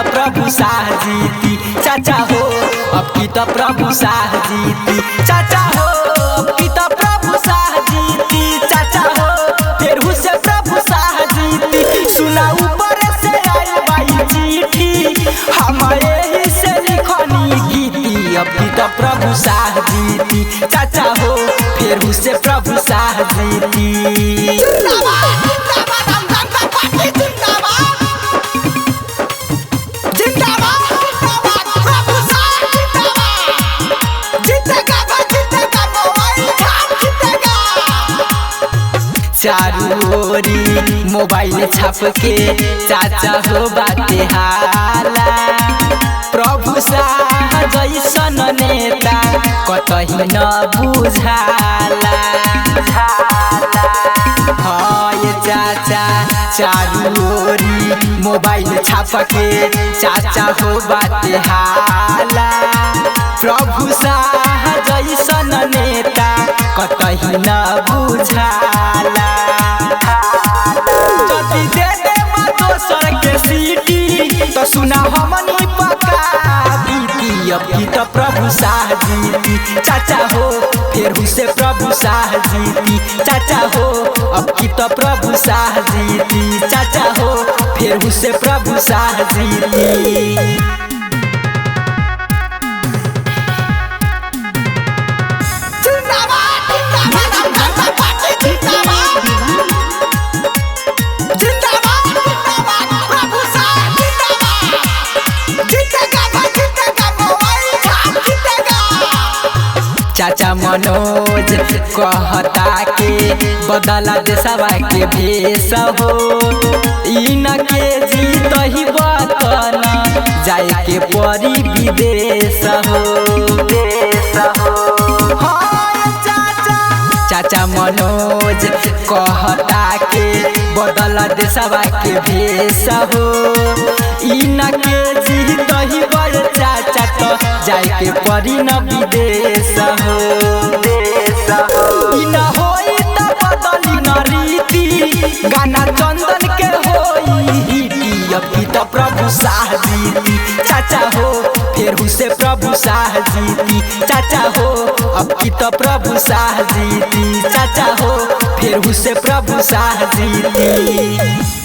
तो प्रभु शाह जीती चाचा हो, अब की तो प्रभु शाह जीती चाचा हो, अब की तो प्रभु शाह जीती चाचा हो, फिर से प्रभु शाह जीती। सुना ऊपर से आई बाई चिट्ठी हमारे ही से लिखनी गीती, अब की तो प्रभु शाह जीती चाचा हो, फिर से प्रभु शाह जीती। चारू ओरी मोबाइल छाप के चाचा हो बाटे हाला, प्रभु शाह जैसन नेता कतही न बुझाला। हाय चाचा चारू ओरी मोबाइल छाप के चाचा हो बाटे हाला, प्रभु शाह जैसन नेता कतही न बुझाला। जदि दे दे दोसर के सीटी तो सुना हमनी पका बीती, अब की तो प्रभु शाह जीती चाचा हो, फिर से प्रभु शाह जीती चाचा हो, अब की तो प्रभु शाह जीती चाचा हो, फिर से प्रभु शाह जीती। चाचा मनोज कहता के बदला देशवा के भेष हो, इनके जीत ही बतन जाए के परी विदेश हो। चाचा मनोज कहता के बदला देशवा के भेष हो, इनके जीत ही बड़ चाचा तो जाए के परी न विदेश हो। इन होई त बदली न रीति गाना चंदन के होई हिटी, अब की तो प्रभु शाह जीती चाचा हो, फिर से प्रभु शाह जीती चाचा हो, अब की तो प्रभु शाह जीती चाचा हो, फिर से प्रभु शाह जीती।